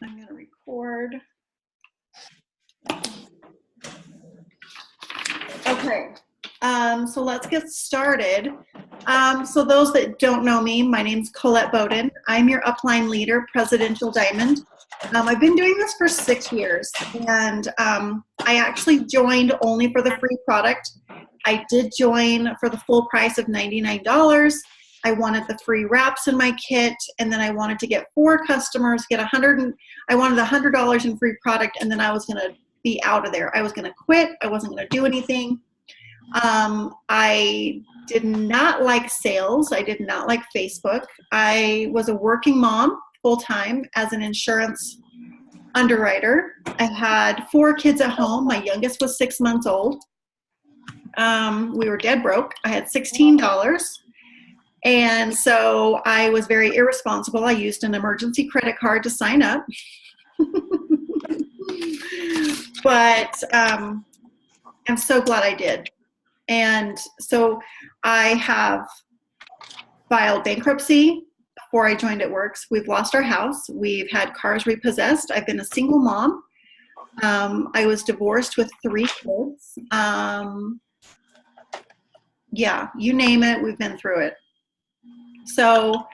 I'm going to record. Okay, so let's get started. So those that don't know me, my name's Colette Bowden. I'm your upline leader, Presidential Diamond. I've been doing this for 6 years, and I actually joined only for the free product. I did join for the full price of $99. I wanted the free wraps in my kit, and then I wanted to get 4 customers, get I wanted $100 in free product, and then I was gonna be out of there. I was gonna quit, I wasn't gonna do anything. I did not like sales, I did not like Facebook. I was a working mom full-time as an insurance underwriter. I had 4 kids at home, my youngest was 6 months old. We were dead broke. I had $16. And so I was very irresponsible. I used an emergency credit card to sign up. But I'm so glad I did. And so I have filed bankruptcy before I joined It Works. We've lost our house. We've had cars repossessed. I've been a single mom. I was divorced with 3 kids. Yeah, you name it, we've been through it. So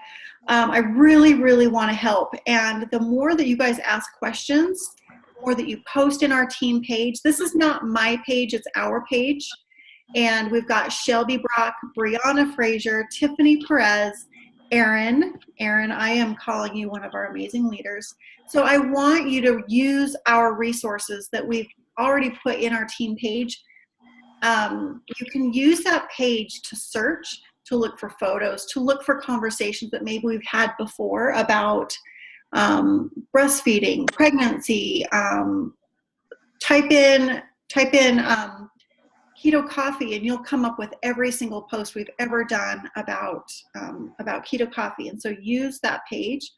I really, really want to help. And the more that you guys ask questions, the more that you post in our team page. This is not my page, it's our page. And we've got Shelby Brock, Brianna Frazier, Tiffany Perez, Erin, I am calling you one of our amazing leaders. So I want you to use our resources that we've already put in our team page. You can use that page to search, to look for photos, to look for conversations that maybe we've had before about breastfeeding, pregnancy. Type in keto coffee, and you'll come up with every single post we've ever done about keto coffee. And so use that page,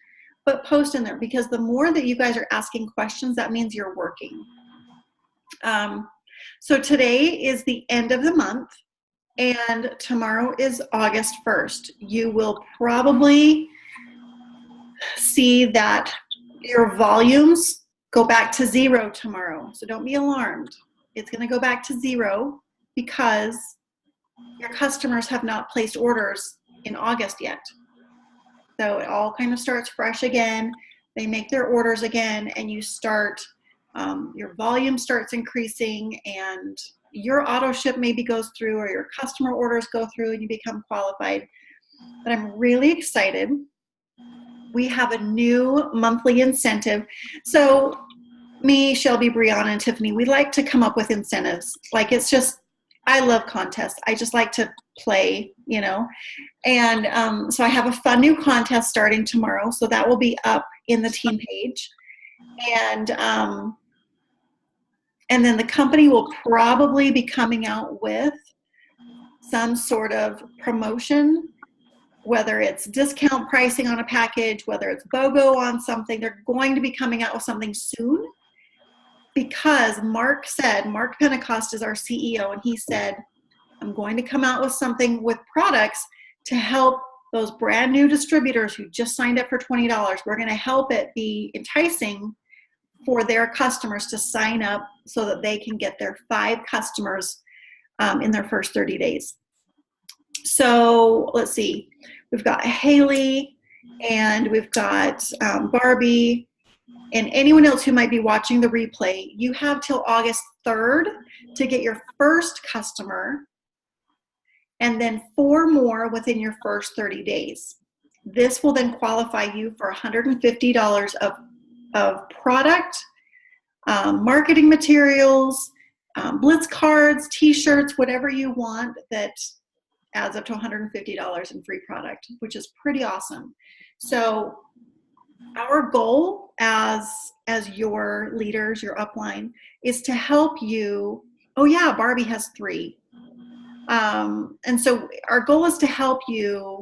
but post in there, because the more that you guys are asking questions, that means you're working. So today is the end of the month, and tomorrow is August 1st. You will probably see that your volumes go back to 0 tomorrow. So don't be alarmed. It's going to go back to 0 because your customers have not placed orders in August yet. So it all kind of starts fresh again. They make their orders again, and you start your volume starts increasing, and your auto ship maybe goes through, or your customer orders go through, and you become qualified. But I'm really excited. We have a new monthly incentive. So me, Shelby, Brianna, and Tiffany, we like to come up with incentives. Like, it's just, I love contests. I just like to play, you know. And so I have a fun new contest starting tomorrow. So that will be up in the team page. And then the company will probably be coming out with some sort of promotion, whether it's discount pricing on a package, whether it's BOGO on something. They're going to be coming out with something soon, because Mark Pentecost is our CEO, and he said, I'm going to come out with something with products to help those brand new distributors who just signed up for $20. We're going to help it be enticing for their customers to sign up so that they can get their 5 customers in their first 30 days. So let's see, we've got Haley, and we've got Barbie, and anyone else who might be watching the replay. You have till August 3rd to get your first customer, and then 4 more within your first 30 days. This will then qualify you for $150 of product, marketing materials, blitz cards, t-shirts, whatever you want, that adds up to $150 in free product, which is pretty awesome. So our goal as your leaders, your upline, is to help you. Oh yeah, Barbie has 3. And so our goal is to help you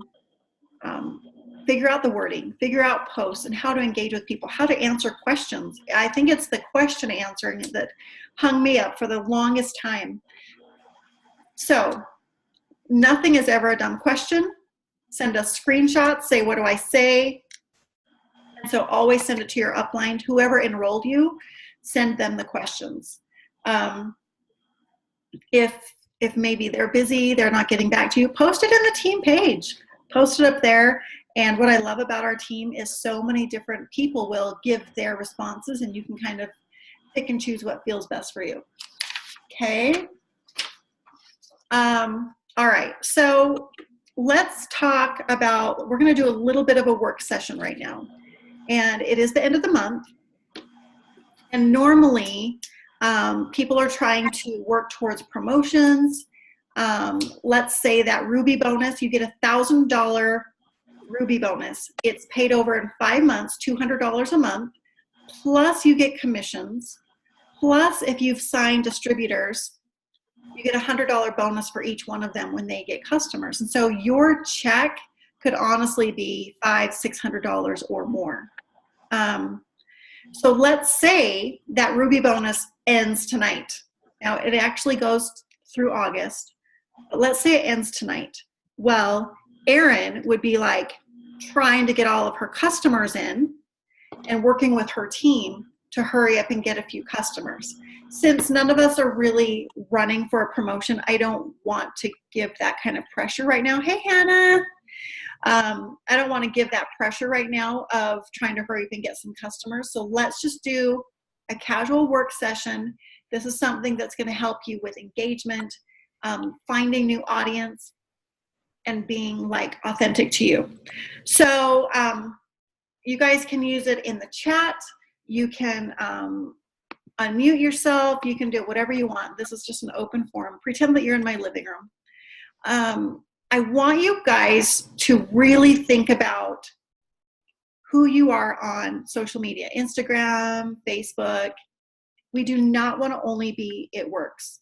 figure out the wording, figure out posts, and how to engage with people, how to answer questions. I think it's the question answering that hung me up for the longest time. So nothing is ever a dumb question. Send us screenshots, say, what do I say? so always send it to your upline. Whoever enrolled you, send them the questions. If maybe they're busy, they're not getting back to you, post it in the team page. Post it up there. And what I love about our team is so many different people will give their responses, and you can kind of pick and choose what feels best for you. Okay. All right. So let's talk about, we're going to do a little bit of a work session right now. And it is the end of the month. And normally, people are trying to work towards promotions. Let's say that Ruby bonus, you get $1,000 Ruby bonus. It's paid over in 5 months, $200 a month, plus you get commissions, plus if you've signed distributors, you get a $100 bonus for each one of them when they get customers. And so your check could honestly be $500, $600 or more. So let's say that Ruby bonus ends tonight. Now it actually goes through August, but let's say it ends tonight. Well, Erin would be like trying to get all of her customers in and working with her team to hurry up and get a few customers. Since none of us are really running for a promotion, I don't want to give that kind of pressure right now. Hey, Hannah. I don't want to give that pressure right now of trying to hurry up and get some customers. So let's just do a casual work session. This is something that's going to help you with engagement, finding new audience, and being like authentic to you. So you guys can use it in the chat. You can unmute yourself. You can do whatever you want. This is just an open forum. Pretend that you're in my living room. I want you guys to really think about who you are on social media, Instagram, Facebook. We do not want to only be It Works.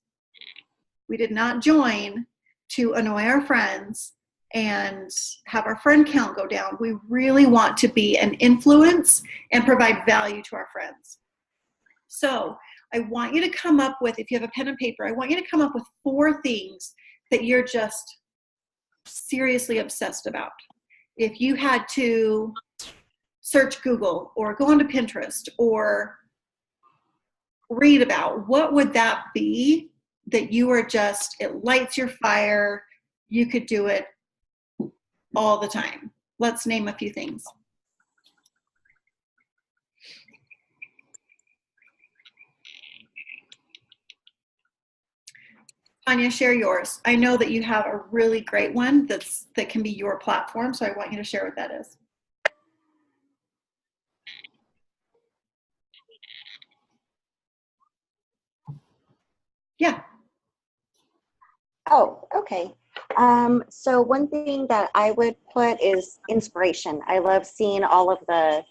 We did not join to annoy our friends and have our friend count go down. We really want to be an influence and provide value to our friends. So I want you to come up with, if you have a pen and paper, I want you to come up with 4 things that you're just seriously obsessed about. If you had to search Google or go onto Pinterest or read about, what would that be that you are just, it lights your fire, you could do it all the time? Let's name a few things. Tanya, share yours. I know that you have a really great one that can be your platform, so I want you to share what that is. Yeah. Oh, okay. So one thing that I would put is inspiration. I love seeing all of the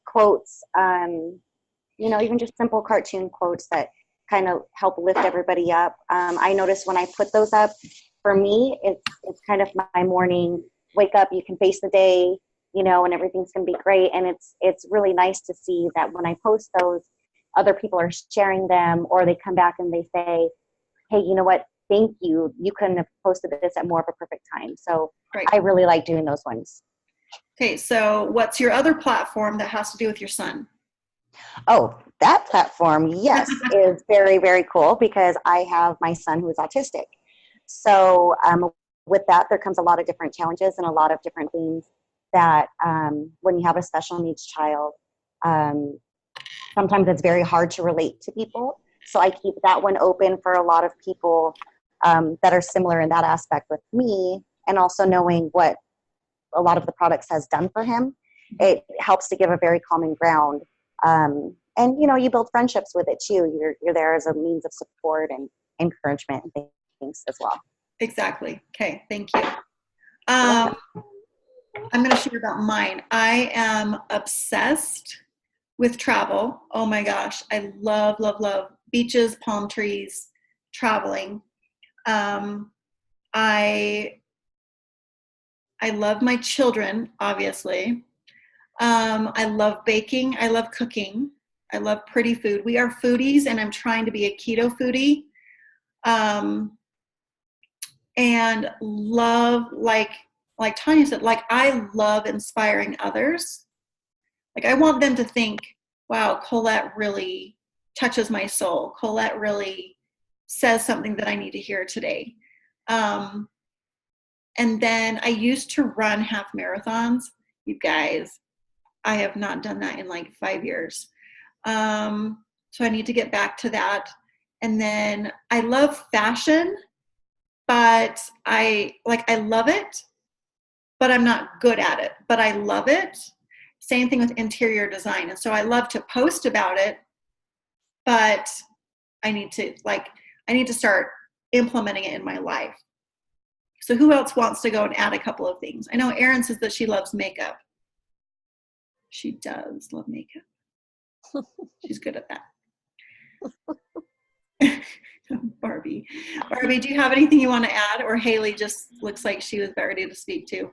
quotes, you know, even just simple cartoon quotes that kind of help lift everybody up. I notice when I put those up, for me, it's kind of my morning wake up. You can face the day, you know, and everything's going to be great. And it's really nice to see that when I post those, other people are sharing them, or they come back and they say, hey, you know what? Thank you. You couldn't have posted this at more of a perfect time. So Great. I really like doing those ones. Okay, so what's your other platform that has to do with your son? Oh, that platform, yes, is very, very cool because I have my son who is autistic. So with that, there comes a lot of different challenges and a lot of different things that when you have a special needs child, sometimes it's very hard to relate to people. So I keep that one open for a lot of people that are similar in that aspect with me, and also knowing what a lot of the products has done for him. It helps to give a very common ground. And, you know, you build friendships with it too. You're there as a means of support and encouragement and things as well. Exactly. Okay, thank you. I'm going to share about mine. I am obsessed with travel. Oh my gosh, I love, love, love beaches, palm trees, traveling. I love my children, obviously. I love baking. I love cooking. I love pretty food. We are foodies, and I'm trying to be a keto foodie. And love, like Tanya said, like I love inspiring others. Like, I want them to think, wow, Colette really touches my soul. Colette really says something that I need to hear today. And then I used to run half marathons. You guys, I have not done that in like 5 years. So I need to get back to that. And then I love fashion, but I love it, but I'm not good at it, but I love it. Same thing with interior design. And so I love to post about it, but I need to start implementing it in my life. So who else wants to go and add a couple of things? I know Erin says that she loves makeup. She does love makeup. She's good at that. Barbie, do you have anything you want to add? Or Haley just looks like she was ready to speak too.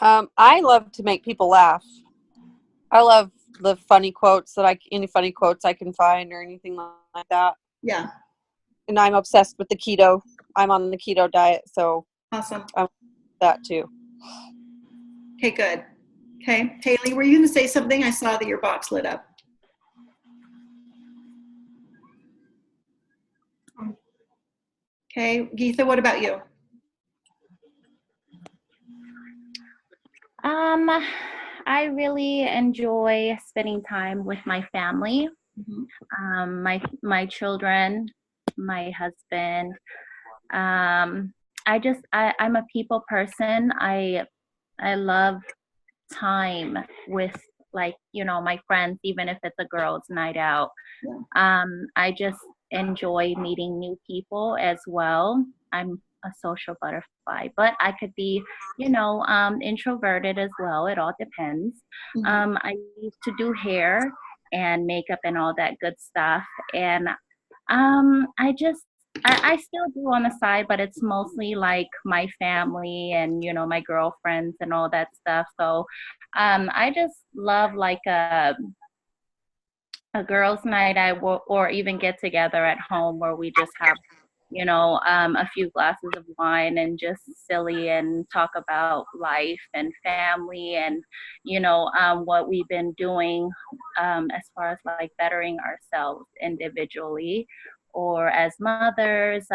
I love to make people laugh. I love the funny quotes any funny quotes I can find or anything like that. Yeah. And I'm obsessed with the keto. I'm on the keto diet, so awesome. I'm that too. Okay, good. Okay, Haley, were you going to say something? I saw that your box lit up. Okay, Geetha, what about you? I really enjoy spending time with my family, my children, my husband. I'm a people person. I love time with, like, my friends, even if it's a girls' night out. Yeah. I just enjoy meeting new people as well. I'm a social butterfly, but I could be, introverted as well. It all depends. Mm-hmm. I used to do hair and makeup and all that good stuff. And I still do on the side, but it's mostly like my family and, my girlfriends and all that stuff. So I just love like a girls' night or even get together at home where we just have, a few glasses of wine and just silly and talk about life and family and, what we've been doing as far as like bettering ourselves individually or as mothers,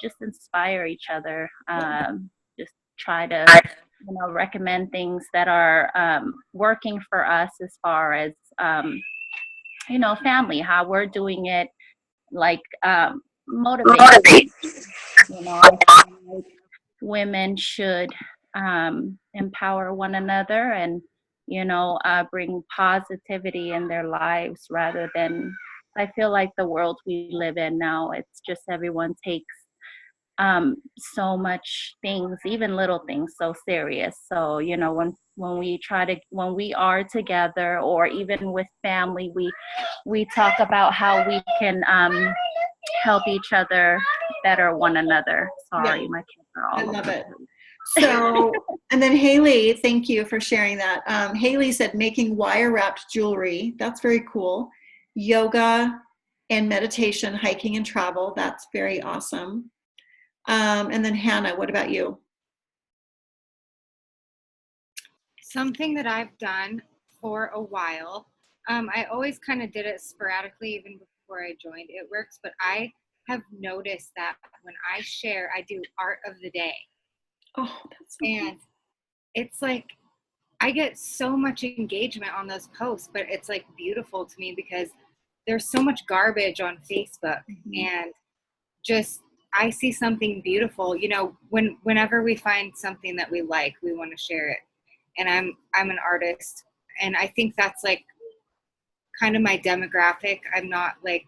just inspire each other, just try to, recommend things that are working for us as far as, family, how we're doing it, like motivate. I feel like women should empower one another and, bring positivity in their lives rather than, I feel like the world we live in now, it's just everyone takes so much things, even little things, so serious. So, when we are together or even with family, we talk about how we can help each other better one another. Sorry, yeah. My kids are all I love it. So, and then Haley, thank you for sharing that. Haley said making wire wrapped jewelry. That's very cool. Yoga and meditation, hiking and travel. That's very awesome. And then Hannah, what about you? Something that I've done for a while. I always kind of did it sporadically, even before I joined It Works, but I have noticed that when I share, I do art of the day. Oh, that's so and cool. It's like, I get so much engagement on those posts, but it's like beautiful to me because there's so much garbage on Facebook. Mm-hmm. And just, I see something beautiful, whenever we find something that we like, we want to share it. And I'm an artist, and I think that's like kind of my demographic. I'm not like,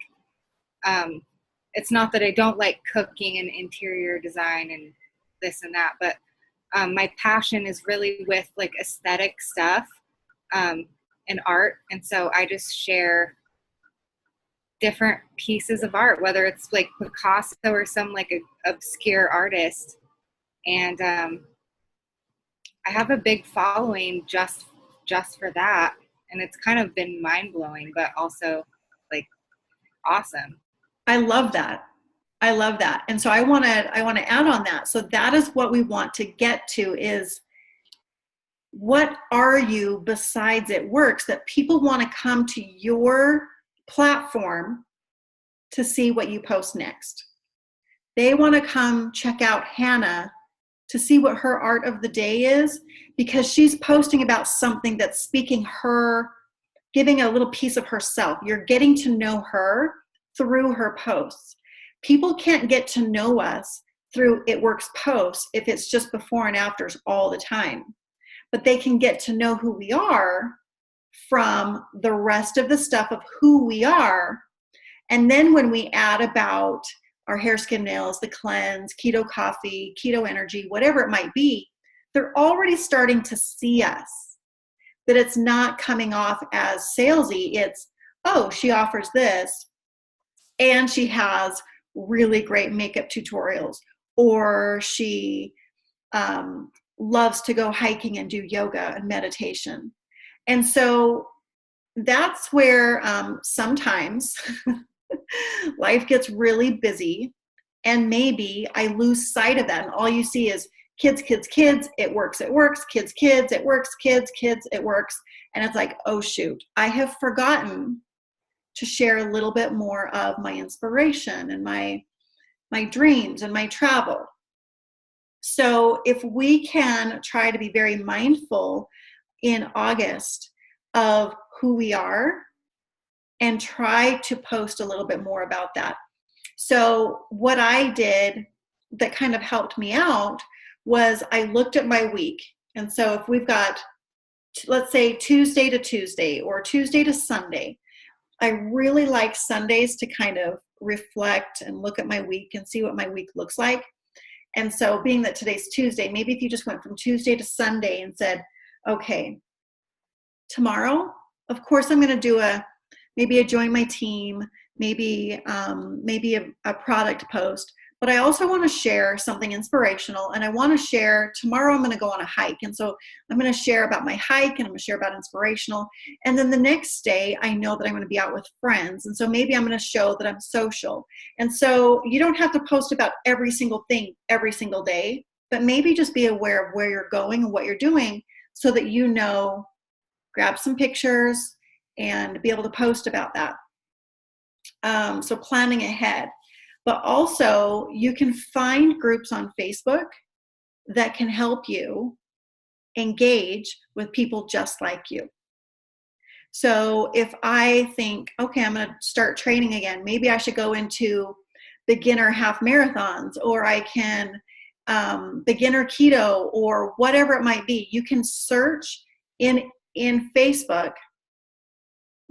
it's not that I don't like cooking and interior design and this and that, but my passion is really with like aesthetic stuff and art. And so I just share different pieces of art, whether it's like Picasso or some like a obscure artist. And I have a big following just for that. And it's kind of been mind blowing, but also like awesome. I love that. And so I want to add on that. So that is what we want to get to is What are you besides It Works that people want to come to your platform to see what you post next? They want to come check out Hannah to see what her art of the day is, because she's posting about something that's speaking her, giving a little piece of herself. You're getting to know her through her posts. People can't get to know us through It Works posts if it's just before and afters all the time. But they can get to know who we are from the rest of the stuff of who we are. And then when we add about our hair, skin, nails, the cleanse, keto coffee, keto energy, whatever it might be, they're already starting to see us. That it's not coming off as salesy. It's, oh, she offers this and she has really great makeup tutorials, or she loves to go hiking and do yoga and meditation. And so that's where sometimes life gets really busy, and maybe I lose sight of that. And all you see is kids, kids, kids, it works, kids, kids, it works, kids, kids, it works. And it's like, oh shoot, I have forgotten to share a little bit more of my inspiration and my dreams and my travel. So if we can try to be very mindful in August of who we are and try to post a little bit more about that. So what I did that kind of helped me out was I looked at my week. And so if we've got, let's say, Tuesday to Tuesday or Tuesday to Sunday, I really like Sundays to kind of reflect and look at my week and see what my week looks like. And so being that today's Tuesday, maybe if you just went from Tuesday to Sunday and said, okay, tomorrow, of course, I'm going to do maybe a join my team, maybe a product post, but I also want to share something inspirational. And I want to share, tomorrow I'm going to go on a hike. And so I'm going to share about my hike, and I'm going to share about inspirational. And then the next day I know that I'm going to be out with friends. And so maybe I'm going to show that I'm social. And so you don't have to post about every single thing every single day, but maybe just be aware of where you're going and what you're doing so that you know, grab some pictures and be able to post about that. So planning ahead. But also you can find groups on Facebook that can help you engage with people just like you. So if I think, okay, I'm going to start training again, maybe I should go into beginner half marathons, or I can beginner keto, or whatever it might be. You can search in Facebook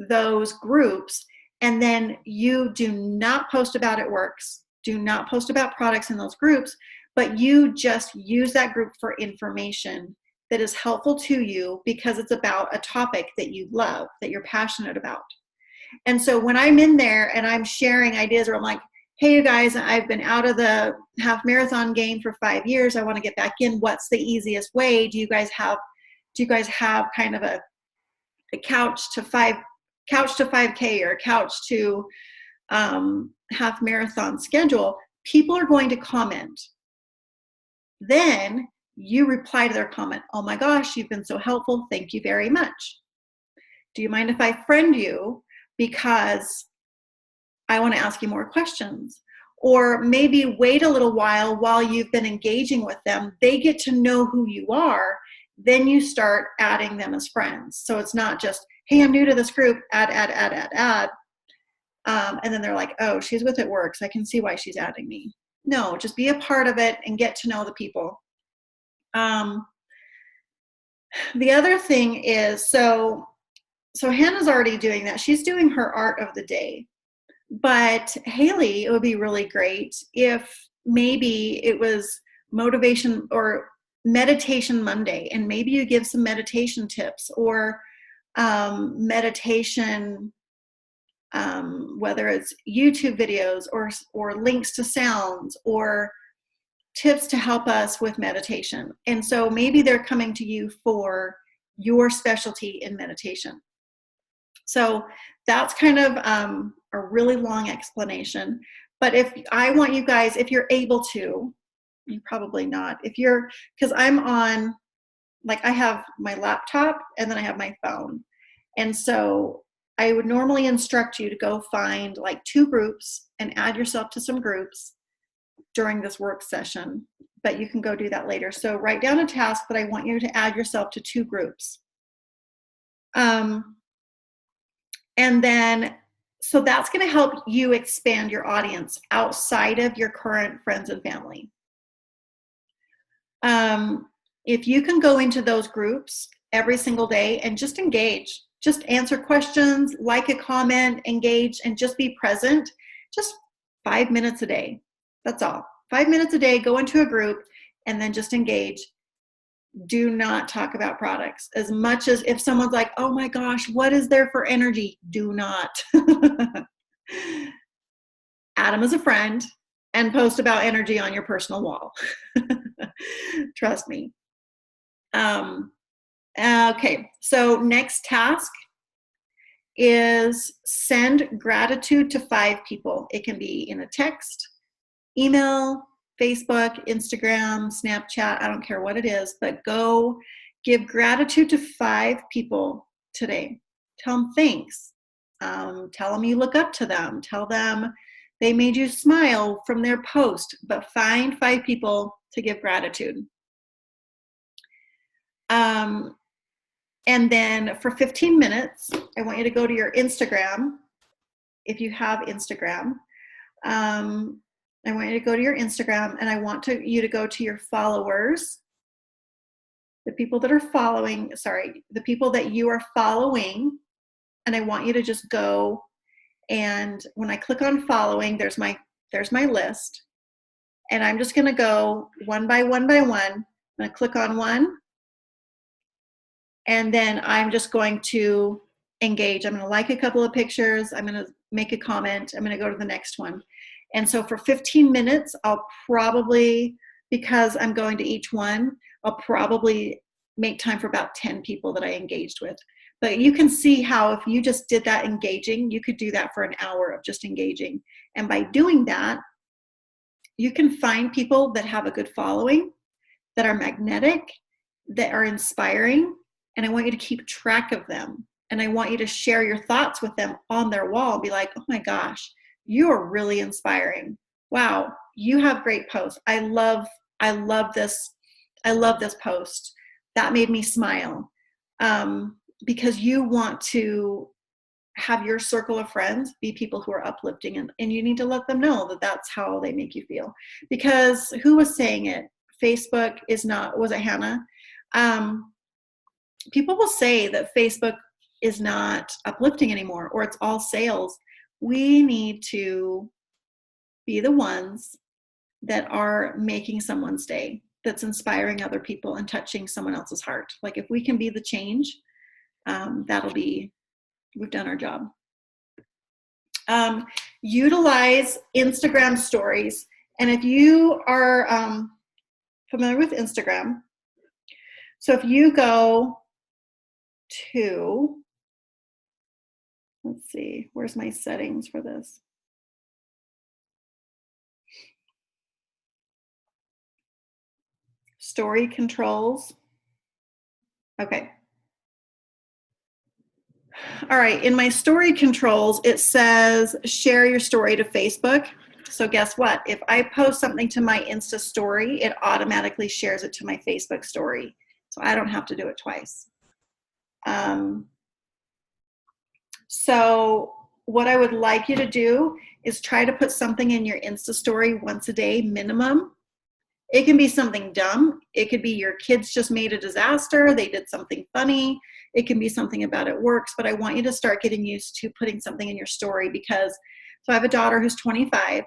those groups, and then you do not post about It Works, do not post about products in those groups, but you just use that group for information that is helpful to you because it's about a topic that you love, that you're passionate about. And so when I'm in there and I'm sharing ideas, or I'm like, hey, you guys, I've been out of the half marathon game for 5 years. I want to get back in. What's the easiest way? Do you guys have kind of a couch to 5K or a couch to half marathon schedule? People are going to comment. Then you reply to their comment. Oh my gosh, you've been so helpful. Thank you very much. Do you mind if I friend you because I want to ask you more questions? Or maybe wait a little while you've been engaging with them. They get to know who you are. Then you start adding them as friends. So it's not just, hey, I'm new to this group, add. And then they're like, oh, she's with It Works. I can see why she's adding me. No, just be a part of it and get to know the people. The other thing is, so Hannah's already doing that. She's doing her art of the day. But Haley, it would be really great if maybe it was motivation or meditation Monday, and maybe you give some meditation tips or meditation, whether it's YouTube videos or links to sounds or tips to help us with meditation. And so maybe they're coming to you for your specialty in meditation. So that's kind of a really long explanation. But if I want you guys, if you're able to, you probably not, because I'm on like I have my laptop and then I have my phone. And so I would normally instruct you to go find like 2 groups and add yourself to some groups during this work session, but you can go do that later. So write down a task that I want you to add yourself to 2 groups. And then, so that's going to help you expand your audience outside of your current friends and family. If you can go into those groups every single day and just engage, just answer questions, like a comment, engage, and just be present, just 5 minutes a day. That's all. 5 minutes a day, go into a group and then just engage. Do not talk about products. As much as if someone's like, oh my gosh, what is there for energy? Do not. Add them as a friend and post about energy on your personal wall. Trust me. Okay, so next task is send gratitude to 5 people. It can be in a text, email, Facebook, Instagram, Snapchat, I don't care what it is, but go give gratitude to 5 people today. Tell them thanks. Tell them you look up to them. Tell them they made you smile from their post, but find 5 people to give gratitude. And then for 15 minutes, I want you to go to your Instagram. If you have Instagram, I want you to go to your Instagram and I want you to go to your followers, the people that are following, the people that you are following. And I want you to just go, and when I click on following, there's my list. And I'm just going to go one by one by one. I'm going to click on one. And then I'm just going to engage. I'm going to like a couple of pictures. I'm going to make a comment. I'm going to go to the next one. And so for 15 minutes, I'll probably, because I'm going to each one, I'll probably make time for about 10 people that I engaged with. But you can see how if you just did that engaging, you could do that for an hour of just engaging. And by doing that, you can find people that have a good following, that are magnetic, that are inspiring, and I want you to keep track of them. And I want you to share your thoughts with them on their wall. Be like, oh my gosh, you are really inspiring. Wow, you have great posts. I love this. I love this post. That made me smile. Because you want to have your circle of friends be people who are uplifting, and you need to let them know that that's how they make you feel. Because who was saying it? Facebook is not, was it Hannah? People will say that Facebook is not uplifting anymore, or it's all sales. We need to be the ones that are making someone's day, that's inspiring other people and touching someone else's heart. Like if we can be the change, we've done our job. Utilize Instagram stories. And if you are familiar with Instagram, so if you go to, let's see, where's my settings for this? Story controls. Okay. All right, in my story controls, it says share your story to Facebook. So guess what? If I post something to my Insta story, it automatically shares it to my Facebook story. So I don't have to do it twice. So what I would like you to do is try to put something in your Insta story once a day minimum. It can be something dumb. It could be your kids just made a disaster. They did something funny. It can be something about it works, but I want you to start getting used to putting something in your story because, so I have a daughter who's 25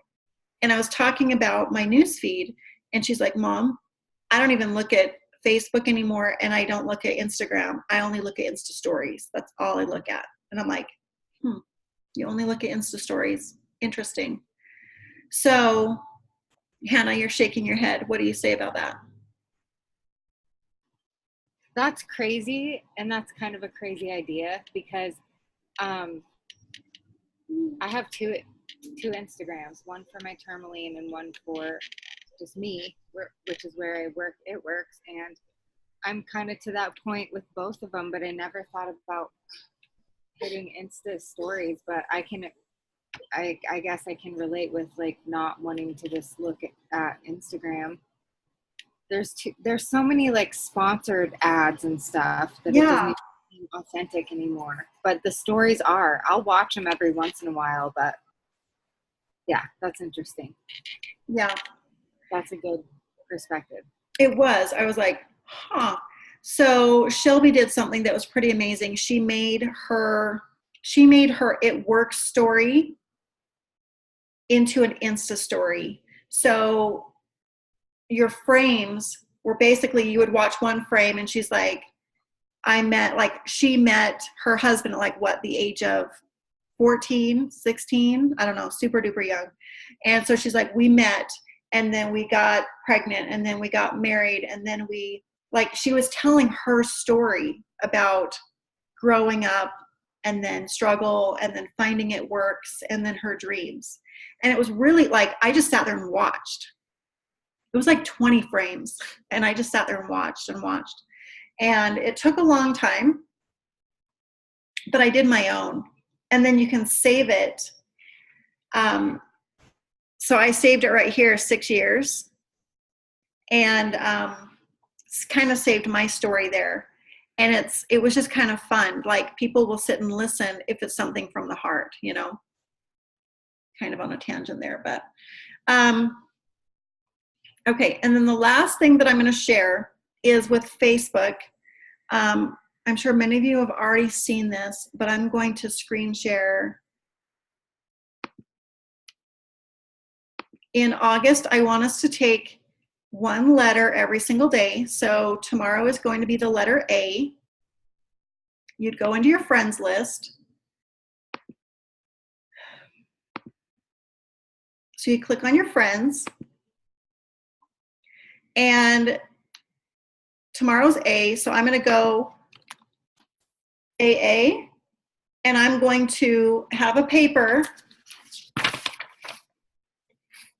and I was talking about my news feed and she's like, Mom, I don't even look at Facebook anymore and I don't look at Instagram. I only look at Insta stories. That's all I look at. And I'm like, you only look at Insta stories. Interesting. So Hannah, you're shaking your head. What do you say about that? That's crazy, and that's kind of a crazy idea because I have two Instagrams, one for my Tourmaline and one for just me, which is where I work. It works, and I'm kind of to that point with both of them, but I never thought about putting Insta stories. But I guess I can relate with like not wanting to just look at Instagram. There's so many like sponsored ads and stuff that it doesn't Yeah. even seem authentic anymore. But the stories are. I'll watch them every once in a while, but yeah, that's interesting. Yeah. That's a good perspective. It was. I was like, huh. So Shelby did something that was pretty amazing. She made her It Works story into an Insta story. So your frames were basically, you would watch one frame and she's like, she met her husband at like what, the age of 14, 16, I don't know, super duper young. And so she's like, we met and then we got pregnant and then we got married and then she was telling her story about growing up and then struggle and then finding it works and then her dreams. And it was really like, I just sat there and watched. It was like 20 frames and I just sat there and watched and watched. And it took a long time, but I did my own. And then you can save it. So I saved it right here, 6 years. And kind of saved my story there. And it was just kind of fun. Like people will sit and listen if it's something from the heart, kind of on a tangent there, but okay. And then the last thing that I'm going to share is with Facebook. I'm sure many of you have already seen this, but I'm going to screen share. In August, I want us to take one letter every single day. So tomorrow is going to be the letter A. You'd go into your friends list. So you click on your friends. And tomorrow's A, so I'm going to go AA, and I'm going to have a paper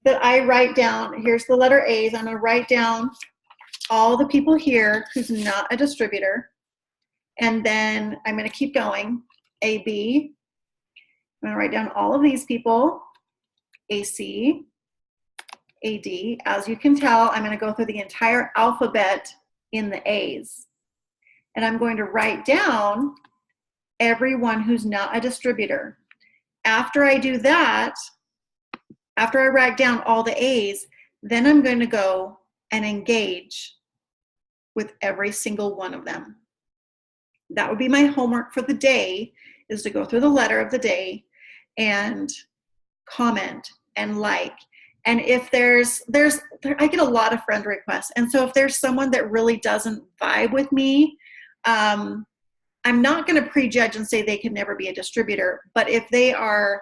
that I write down. Here's the letter A's. I'm going to write down all the people here who's not a distributor. And then I'm going to keep going. AB. I'm going to write down all of these people. AC. AD. As you can tell, I'm going to go through the entire alphabet in the A's. And I'm going to write down everyone who's not a distributor. After I do that, after I write down all the A's, then I'm going to go and engage with every single one of them. That would be my homework for the day, is to go through the letter of the day and comment and like. And if I get a lot of friend requests. And so if there's someone that really doesn't vibe with me, I'm not going to prejudge and say they can never be a distributor. But if they are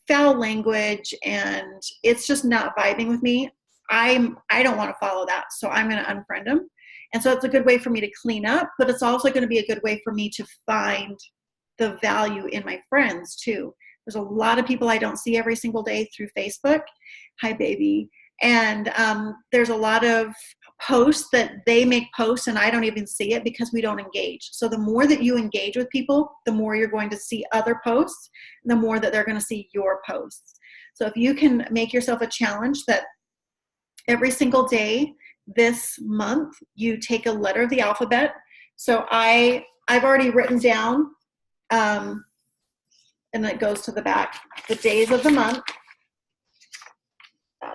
foul language and it's just not vibing with me, I don't want to follow that. So I'm going to unfriend them. And so it's a good way for me to clean up, but it's also going to be a good way for me to find the value in my friends too. There's a lot of people I don't see every single day through Facebook. Hi, baby. And there's a lot of posts that they make posts and I don't even see it because we don't engage. So the more that you engage with people, the more you're going to see other posts, the more that they're going to see your posts. So if you can make yourself a challenge that every single day this month you take a letter of the alphabet. So I've already written down, and it goes to the back, the days of the month.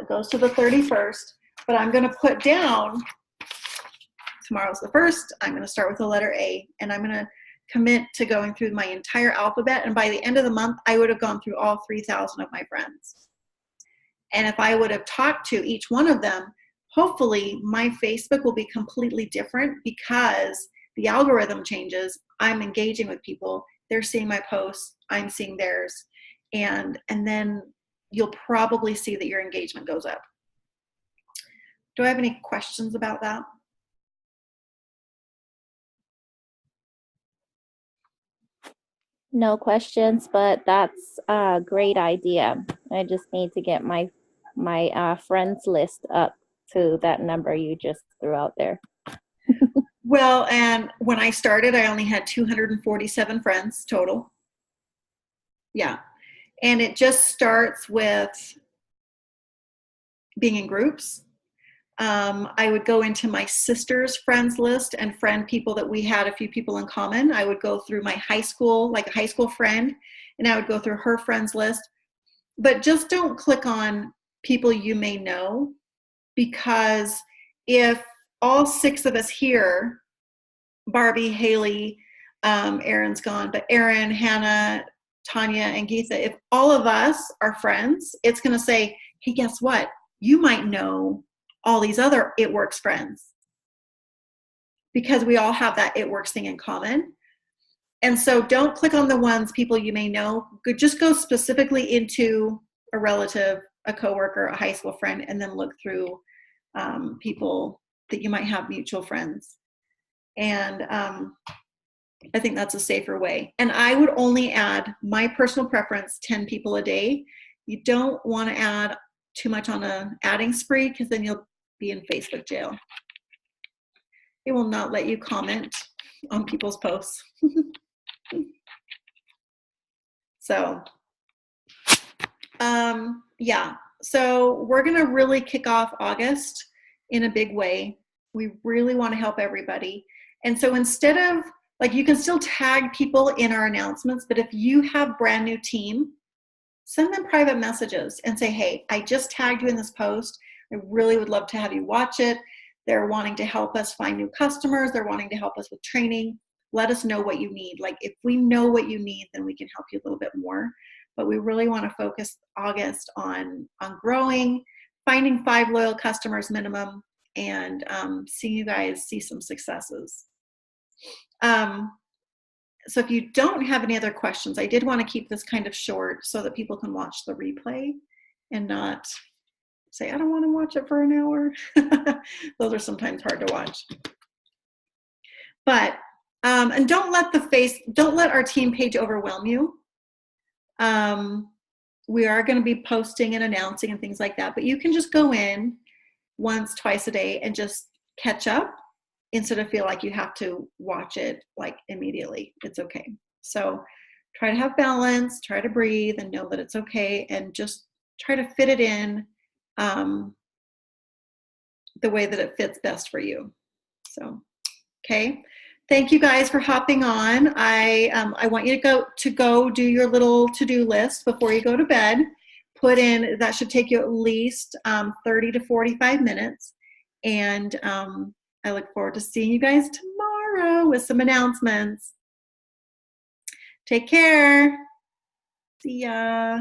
Goes to the 31st, but I'm going to put down, tomorrow's the 1st, I'm going to start with the letter A, and I'm going to commit to going through my entire alphabet, and by the end of the month, I would have gone through all 3,000 of my friends. And if I would have talked to each one of them, hopefully my Facebook will be completely different because the algorithm changes. I'm engaging with people. They're seeing my posts. I'm seeing theirs. And then you'll probably see that your engagement goes up. Do I have any questions about that? No questions, but that's a great idea. I just need to get my friends list up to that number you just threw out there. Well, and when I started, I only had 247 friends total. Yeah. And it just starts with being in groups. I would go into my sister's friends list and friend people that we had a few people in common. I would go through my high school, like a high school friend, and I would go through her friends list. But just don't click on people you may know, because if all 6 of us here, Barbie, Haley, Erin's gone, but Erin, Hannah, Tanya, and Geetha, if all of us are friends, it's going to say, hey, guess what? You might know all these other It Works friends, because we all have that It Works thing in common. And so don't click on the ones, people you may know. Just go specifically into a relative, a coworker, a high school friend, and then look through people that you might have mutual friends. And I think that's a safer way. And I would only add, my personal preference, 10 people a day. You don't want to add too much on a adding spree, because then you'll be in Facebook jail. It will not let you comment on people's posts. So, yeah. So we're going to really kick off August in a big way. We really want to help everybody. And so instead of, like, you can still tag people in our announcements, but if you have brand new team, send them private messages and say, hey, I just tagged you in this post. I really would love to have you watch it. They're wanting to help us find new customers. They're wanting to help us with training. Let us know what you need. Like, if we know what you need, then we can help you a little bit more. But we really want to focus August on growing, finding 5 loyal customers minimum, and seeing you guys see some successes. So if you don't have any other questions, I did want to keep this kind of short so that people can watch the replay and not say, I don't want to watch it for an hour. Those are sometimes hard to watch. But, and don't let our team page overwhelm you. We are going to be posting and announcing and things like that, but you can just go in once, twice a day and just catch up, instead of feel like you have to watch it like immediately. It's okay. So try to have balance, try to breathe, and know that it's okay, and just try to fit it in the way that it fits best for you. So, okay. Thank you guys for hopping on. I want you to go do your little to-do list before you go to bed. Put in, that should take you at least 30 to 45 minutes. And I look forward to seeing you guys tomorrow with some announcements. Take care. See ya.